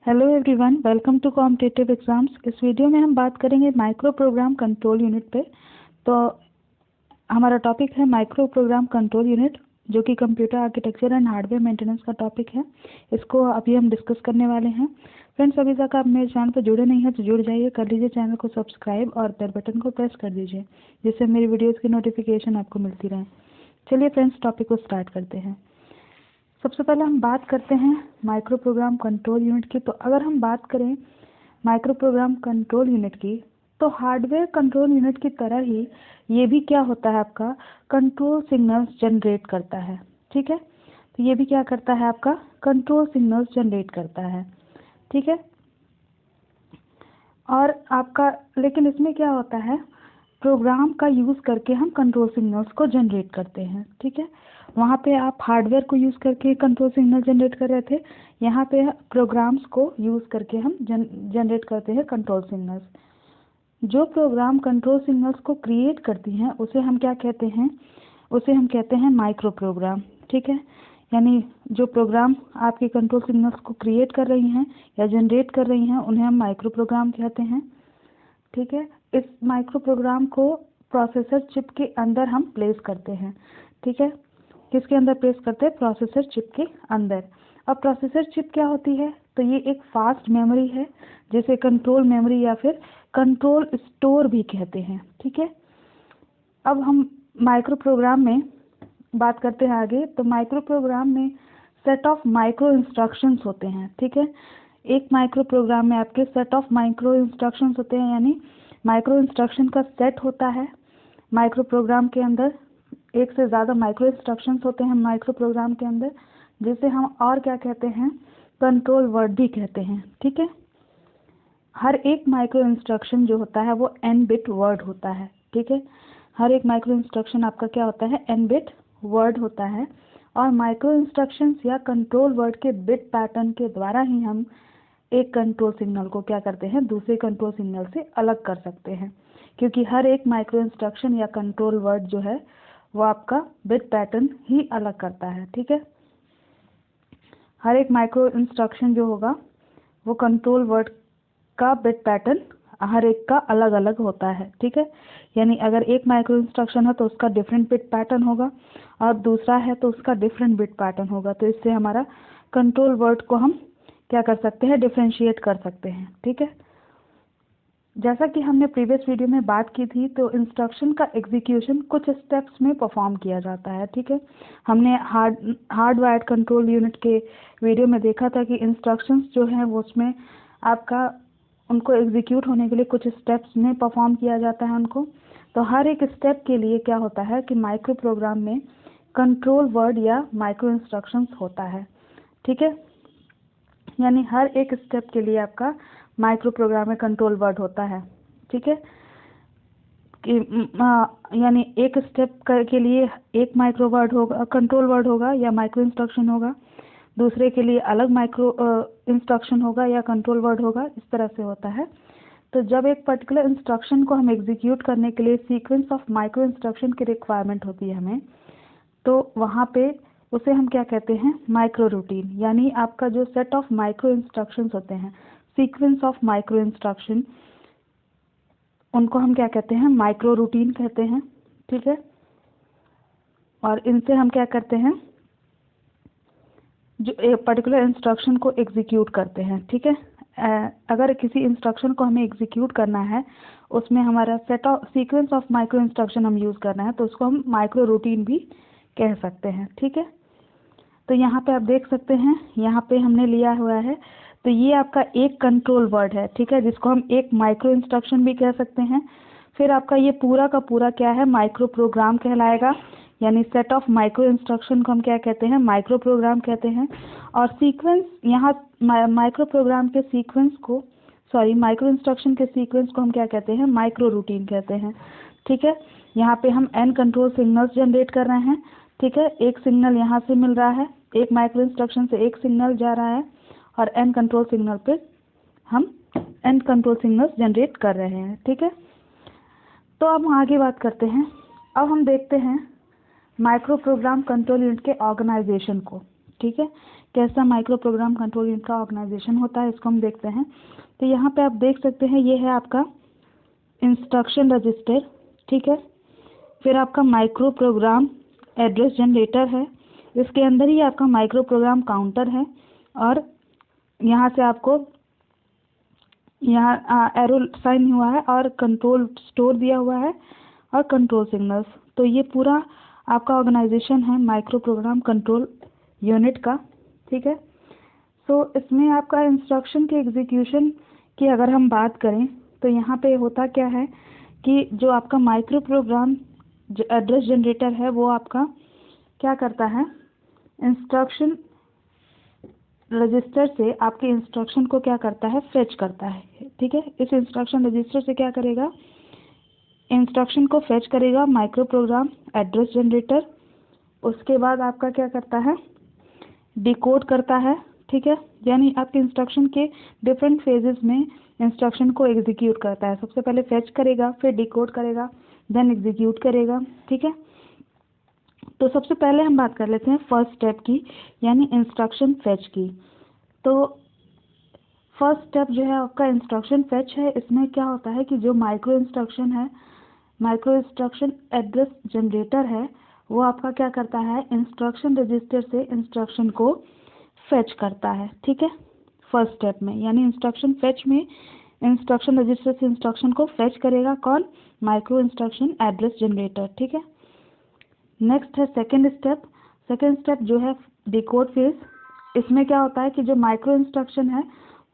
Hello everyone, welcome to competitive exams. इस video में हम बात करेंगे माइक्रो प्रोग्राम कंट्रोल यूनिट पे। तो हमारा टॉपिक है माइक्रो प्रोग्राम कंट्रोल यूनिट, जो कि computer architecture and hardware maintenance का टॉपिक है। इसको अभी हम डिस्कस करने वाले हैं। फ्रेंड्स, अभी तक आप मेरे चैनल पर जुड़े नहीं हैं तो जुड़ जाइए, कर लीजिए चैनल को सब्सक्राइब और बेल बटन को प्रेस कर दीजिए, जिससे मेरी वीडियोज़ की नोटिफिकेशन आपको मिलती रहे। चलिए फ्रेंड्स, टॉपिक को स्टार्ट करते हैं। सबसे पहले हम बात करते हैं माइक्रो प्रोग्राम कंट्रोल यूनिट की। तो अगर हम बात करें माइक्रो प्रोग्राम कंट्रोल यूनिट की, तो हार्डवेयर कंट्रोल यूनिट की तरह ही ये भी क्या होता है, आपका कंट्रोल सिग्नल्स जनरेट करता है। ठीक है, तो ये भी क्या करता है, आपका कंट्रोल सिग्नल्स जनरेट करता है। ठीक है, और आपका लेकिन इसमें क्या होता है, प्रोग्राम का यूज़ करके हम कंट्रोल सिग्नल्स को जनरेट करते हैं। ठीक है, वहाँ पे आप हार्डवेयर को यूज़ करके कंट्रोल सिग्नल जनरेट कर रहे थे, यहाँ पे प्रोग्राम्स को यूज़ करके हम जनरेट करते हैं कंट्रोल सिग्नल्स। जो प्रोग्राम कंट्रोल सिग्नल्स को क्रिएट करती हैं उसे हम क्या कहते हैं, उसे हम कहते हैं माइक्रो प्रोग्राम। ठीक है, यानी जो प्रोग्राम आपके कंट्रोल सिग्नल्स को क्रिएट कर रही हैं या जनरेट कर रही हैं उन्हें हम माइक्रो प्रोग्राम कहते हैं। ठीक है, इस माइक्रो प्रोग्राम को प्रोसेसर चिप के अंदर हम प्लेस करते हैं। ठीक है, किसके अंदर प्लेस करते हैं, प्रोसेसर चिप के अंदर। अब प्रोसेसर चिप क्या होती है, तो ये एक फास्ट मेमोरी है, जिसे कंट्रोल मेमोरी या फिर कंट्रोल स्टोर भी कहते हैं। ठीक है, अब हम माइक्रो प्रोग्राम में बात करते हैं आगे। तो माइक्रो प्रोग्राम में सेट ऑफ माइक्रो इंस्ट्रक्शंस होते हैं। ठीक है, एक माइक्रो प्रोग्राम में आपके सेट ऑफ माइक्रो इंस्ट्रक्शंस होते हैं, यानी माइक्रो इंस्ट्रक्शन का सेट होता है। माइक्रो प्रोग्राम के अंदर एक से ज़्यादा माइक्रो इंस्ट्रक्शंस होते हैं माइक्रो प्रोग्राम के अंदर, जिसे हम और क्या कहते हैं, कंट्रोल वर्ड भी कहते हैं। ठीक है, हर एक माइक्रो इंस्ट्रक्शन जो होता है वो n बिट वर्ड होता है। ठीक है, हर एक माइक्रो इंस्ट्रक्शन आपका क्या होता है, n बिट वर्ड होता है। और माइक्रो इंस्ट्रक्शंस या कंट्रोल वर्ड के बिट पैटर्न के द्वारा ही हम एक कंट्रोल सिग्नल को क्या करते हैं, दूसरे कंट्रोल सिग्नल से अलग कर सकते हैं, क्योंकि हर एक माइक्रो इंस्ट्रक्शन या कंट्रोल वर्ड जो है वो आपका बिट पैटर्न ही अलग करता है। ठीक है, हर एक माइक्रो इंस्ट्रक्शन जो होगा वो कंट्रोल वर्ड का बिट पैटर्न हर एक का अलग अलग होता है। ठीक है, यानी अगर एक माइक्रो इंस्ट्रक्शन है तो उसका डिफरेंट बिट पैटर्न होगा और दूसरा है तो उसका डिफरेंट बिट पैटर्न होगा। तो इससे हमारा कंट्रोल वर्ड को हम क्या कर सकते हैं, डिफरेंशिएट कर सकते हैं। ठीक है, जैसा कि हमने प्रीवियस वीडियो में बात की थी, तो इंस्ट्रक्शन का एग्जीक्यूशन कुछ स्टेप्स में परफॉर्म किया जाता है। ठीक है, हमने हार्डवायर्ड कंट्रोल यूनिट के वीडियो में देखा था कि इंस्ट्रक्शंस जो हैं वो उसमें आपका उनको एग्जीक्यूट होने के लिए कुछ स्टेप्स में परफॉर्म किया जाता है उनको। तो हर एक स्टेप के लिए क्या होता है कि माइक्रो प्रोग्राम में कंट्रोल वर्ड या माइक्रो इंस्ट्रक्शंस होता है। ठीक है, यानी हर एक स्टेप के लिए आपका माइक्रो प्रोग्राम में कंट्रोल वर्ड होता है। ठीक है, कि यानी एक स्टेप के लिए एक माइक्रो वर्ड होगा, कंट्रोल वर्ड होगा या माइक्रो इंस्ट्रक्शन होगा, दूसरे के लिए अलग माइक्रो इंस्ट्रक्शन होगा या कंट्रोल वर्ड होगा, इस तरह से होता है। तो जब एक पर्टिकुलर इंस्ट्रक्शन को हम एग्जीक्यूट करने के लिए सीक्वेंस ऑफ माइक्रो इंस्ट्रक्शन की रिक्वायरमेंट होती है हमें, तो वहाँ पे उसे हम क्या कहते हैं, माइक्रो रूटीन। यानी आपका जो सेट ऑफ माइक्रो इंस्ट्रक्शंस होते हैं, सीक्वेंस ऑफ माइक्रो इंस्ट्रक्शन, उनको हम क्या कहते हैं, माइक्रो रूटीन कहते हैं। ठीक है, और इनसे हम क्या करते हैं, जो एक पर्टिकुलर इंस्ट्रक्शन को एग्जीक्यूट करते हैं। ठीक है, अगर किसी इंस्ट्रक्शन को हमें एग्जीक्यूट करना है, उसमें हमारा set of sequence of micro instruction हम यूज़ करना है, तो उसको हम माइक्रो रूटीन भी कह सकते हैं। ठीक है, तो यहाँ पे आप देख सकते हैं, यहाँ पे हमने लिया हुआ है, तो ये आपका एक कंट्रोल वर्ड है। ठीक है, जिसको हम एक माइक्रो इंस्ट्रक्शन भी कह सकते हैं। फिर आपका ये पूरा का पूरा क्या है, माइक्रो प्रोग्राम कहलाएगा। यानी सेट ऑफ माइक्रो इंस्ट्रक्शन को हम क्या कहते हैं, माइक्रो प्रोग्राम कहते हैं। और सीक्वेंस, यहाँ माइक्रो प्रोग्राम के सीक्वेंस को, माइक्रो इंस्ट्रक्शन के सीक्वेंस को हम क्या कहते हैं, माइक्रो रूटीन कहते हैं। ठीक है, यहाँ पे हम n कंट्रोल सिग्नल्स जनरेट कर रहे हैं। ठीक है, एक सिग्नल यहाँ से मिल रहा है, एक माइक्रो इंस्ट्रक्शन से एक सिग्नल जा रहा है और n कंट्रोल सिग्नल पे हम n कंट्रोल सिग्नल्स जनरेट कर रहे हैं। ठीक है, तो अब हम आगे बात करते हैं। अब हम देखते हैं माइक्रो प्रोग्राम कंट्रोल यूनिट के ऑर्गेनाइजेशन को। ठीक है, कैसा माइक्रो प्रोग्राम कंट्रोल यूनिट का ऑर्गेनाइजेशन होता है, इसको हम देखते हैं। तो यहाँ पे आप देख सकते हैं, ये है आपका इंस्ट्रक्शन रजिस्टर, ठीक है। फिर आपका माइक्रो प्रोग्राम एड्रेस जनरेटर है, इसके अंदर ही आपका माइक्रो प्रोग्राम काउंटर है, और यहाँ से आपको यहाँ एरो साइन हुआ है और कंट्रोल स्टोर दिया हुआ है और कंट्रोल सिग्नल्स। तो ये पूरा आपका ऑर्गेनाइजेशन है माइक्रो प्रोग्राम कंट्रोल यूनिट का, ठीक है। सो इसमें आपका इंस्ट्रक्शन के एग्जीक्यूशन की अगर हम बात करें तो यहाँ पे होता क्या है कि जो आपका माइक्रो प्रोग्राम जो एड्रेस जनरेटर है वो आपका क्या करता है, इंस्ट्रक्शन रजिस्टर से आपके इंस्ट्रक्शन को क्या करता है, फेच करता है, ठीक है। इस इंस्ट्रक्शन रजिस्टर से क्या करेगा, इंस्ट्रक्शन को फेच करेगा माइक्रो प्रोग्राम एड्रेस जनरेटर। उसके बाद आपका क्या करता है, डिकोड करता है, ठीक है। यानी आपके इंस्ट्रक्शन के डिफरेंट फेजेस में इंस्ट्रक्शन को एग्जीक्यूट करता है। सबसे पहले फेच करेगा, फिर डिकोड करेगा, देन एग्जीक्यूट करेगा, ठीक है। तो सबसे पहले हम बात कर लेते हैं फर्स्ट स्टेप की, यानी इंस्ट्रक्शन फेच की। तो फर्स्ट स्टेप जो है आपका इंस्ट्रक्शन फेच है। इसमें क्या होता है कि जो माइक्रो इंस्ट्रक्शन है, माइक्रो इंस्ट्रक्शन एड्रेस जनरेटर है, वो आपका क्या करता है, इंस्ट्रक्शन रजिस्टर से इंस्ट्रक्शन को फेच करता है, ठीक है। फर्स्ट स्टेप में यानी इंस्ट्रक्शन फेच में इंस्ट्रक्शन रजिस्टर से इंस्ट्रक्शन को फेच करेगा कौन, माइक्रो इंस्ट्रक्शन एड्रेस जनरेटर, ठीक है। नेक्स्ट है सेकेंड स्टेप। सेकेंड स्टेप जो है डिकोड फेज। इसमें क्या होता है कि जो माइक्रो इंस्ट्रक्शन है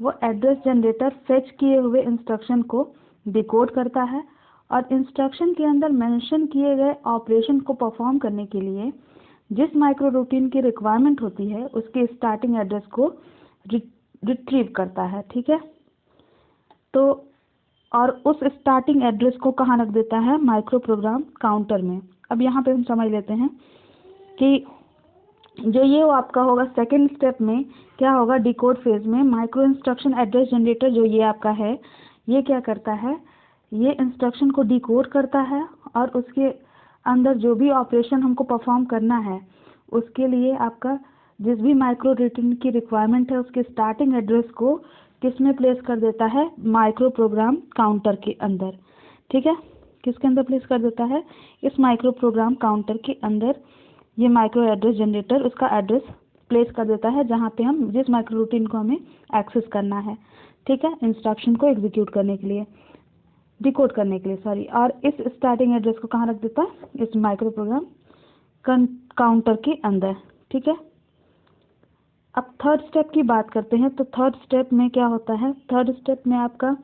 वो एड्रेस जनरेटर फेच किए हुए इंस्ट्रक्शन को डिकोड करता है, और इंस्ट्रक्शन के अंदर मेंशन किए गए ऑपरेशन को परफॉर्म करने के लिए जिस माइक्रो रूटीन की रिक्वायरमेंट होती है उसके स्टार्टिंग एड्रेस को रिट्रीव करता है, ठीक है। तो और उस स्टार्टिंग एड्रेस को कहाँ रख देता है, माइक्रो प्रोग्राम काउंटर में। अब यहाँ पे हम समझ लेते हैं कि जो ये आपका होगा सेकेंड स्टेप में क्या होगा, डिकोड फेज में माइक्रो इंस्ट्रक्शन एड्रेस जनरेटर जो ये आपका है, ये क्या करता है, ये इंस्ट्रक्शन को डिकोड करता है और उसके अंदर जो भी ऑपरेशन हमको परफॉर्म करना है उसके लिए आपका जिस भी माइक्रो रूटीन की रिक्वायरमेंट है उसके स्टार्टिंग एड्रेस को किस में प्लेस कर देता है, माइक्रो प्रोग्राम काउंटर के अंदर, ठीक है। किसके अंदर प्लेस कर देता है, इस माइक्रो प्रोग्राम काउंटर के अंदर ये माइक्रो एड्रेस जनरेटर उसका एड्रेस प्लेस कर देता है जहाँ पे हम जिस माइक्रो रूटीन को हमें एक्सेस करना है, ठीक है, इंस्ट्रक्शन को एग्जीक्यूट करने के लिए, डिकोड करने के लिए, सॉरी। और इस स्टार्टिंग एड्रेस को कहाँ रख देता है, इस माइक्रो प्रोग्राम काउंटर के अंदर, ठीक है। अब थर्ड स्टेप की बात करते हैं। तो थर्ड स्टेप में क्या होता है, थर्ड स्टेप में आपका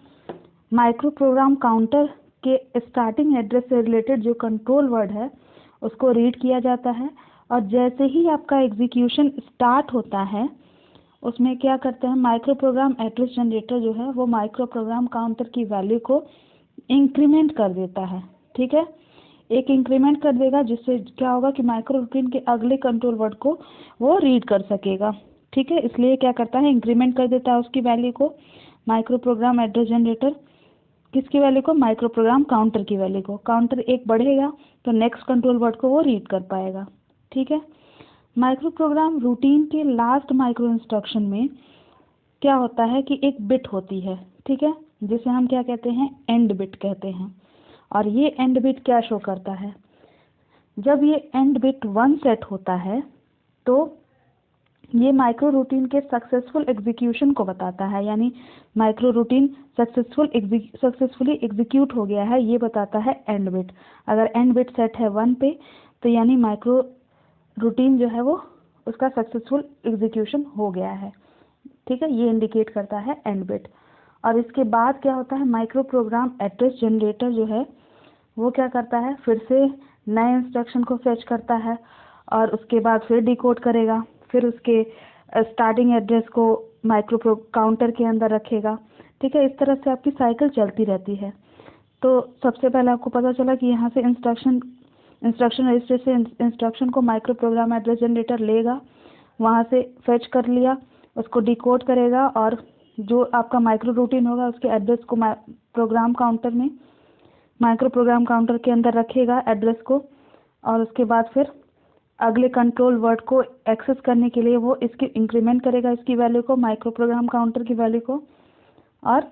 माइक्रो प्रोग्राम काउंटर के स्टार्टिंग एड्रेस से रिलेटेड जो कंट्रोल वर्ड है उसको रीड किया जाता है, और जैसे ही आपका एग्जीक्यूशन स्टार्ट होता है उसमें क्या करते हैं, माइक्रो प्रोग्राम एड्रेस जनरेटर जो है वो माइक्रो प्रोग्राम काउंटर की वैल्यू को इंक्रीमेंट कर देता है, ठीक है। एक इंक्रीमेंट कर देगा जिससे क्या होगा कि माइक्रो रूटीन के अगले कंट्रोल वर्ड को वो रीड कर सकेगा, ठीक है। इसलिए क्या करता है, इंक्रीमेंट कर देता है उसकी वैल्यू को, माइक्रो प्रोग्राम एड्रेस जनरेटर किसकी वैल्यू को, माइक्रो प्रोग्राम काउंटर की वैल्यू को। काउंटर एक बढ़ेगा तो नेक्स्ट कंट्रोल वर्ड को वो रीड कर पाएगा, ठीक है। माइक्रो प्रोग्राम रूटीन के लास्ट माइक्रो इंस्ट्रक्शन में क्या होता है कि एक बिट होती है, ठीक है, जिसे हम क्या कहते हैं, एंड बिट कहते हैं। और ये एंड बिट क्या शो करता है, जब ये एंड बिट 1 सेट होता है तो ये माइक्रो रूटीन के सक्सेसफुल एग्जीक्यूशन को बताता है, यानी माइक्रो रूटीन सक्सेसफुली एग्जीक्यूट हो गया है ये बताता है एंड बिट। अगर एंड बिट सेट है 1 पे तो यानी माइक्रो रूटीन जो है वो उसका सक्सेसफुल एग्जीक्यूशन हो गया है, ठीक है, ये इंडिकेट करता है एंड बिट। और इसके बाद क्या होता है, माइक्रो प्रोग्राम एड्रेस जनरेटर जो है वो क्या करता है, फिर से नए इंस्ट्रक्शन को फेच करता है और उसके बाद फिर डिकोड करेगा, फिर उसके स्टार्टिंग एड्रेस को माइक्रो काउंटर के अंदर रखेगा, ठीक है। इस तरह से आपकी साइकिल चलती रहती है। तो सबसे पहले आपको पता चला कि यहाँ से इंस्ट्रक्शन रजिस्टर से इंस्ट्रक्शन को माइक्रो प्रोग्राम एड्रेस जनरेटर लेगा, वहाँ से फेच कर लिया, उसको डिकोड करेगा और जो आपका माइक्रो रूटीन होगा उसके एड्रेस को प्रोग्राम काउंटर में माइक्रो प्रोग्राम काउंटर के अंदर रखेगा एड्रेस को, और उसके बाद फिर अगले कंट्रोल वर्ड को एक्सेस करने के लिए वो इसकी इंक्रीमेंट करेगा, इसकी वैल्यू को, माइक्रो प्रोग्राम काउंटर की वैल्यू को, और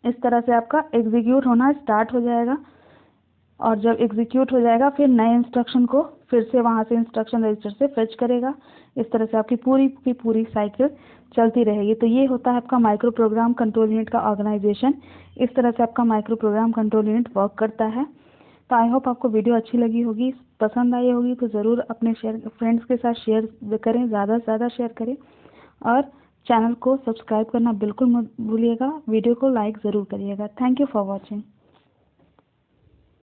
इस तरह से आपका एग्जीक्यूट होना स्टार्ट हो जाएगा। और जब एग्जीक्यूट हो जाएगा फिर नए इंस्ट्रक्शन को फिर से वहाँ से इंस्ट्रक्शन रजिस्टर से फेच करेगा। इस तरह से आपकी पूरी की पूरी साइकिल चलती रहेगी। तो ये होता है आपका माइक्रो प्रोग्राम कंट्रोल यूनिट का ऑर्गेनाइजेशन। इस तरह से आपका micro program control unit work करता है। तो आई होप आपको वीडियो अच्छी लगी होगी, पसंद आई होगी, तो ज़रूर अपने फ्रेंड्स के साथ शेयर करें, ज़्यादा से ज़्यादा शेयर करें, और चैनल को सब्सक्राइब करना बिल्कुल मत भूलिएगा। वीडियो को लाइक ज़रूर करिएगा। Thank you for watching.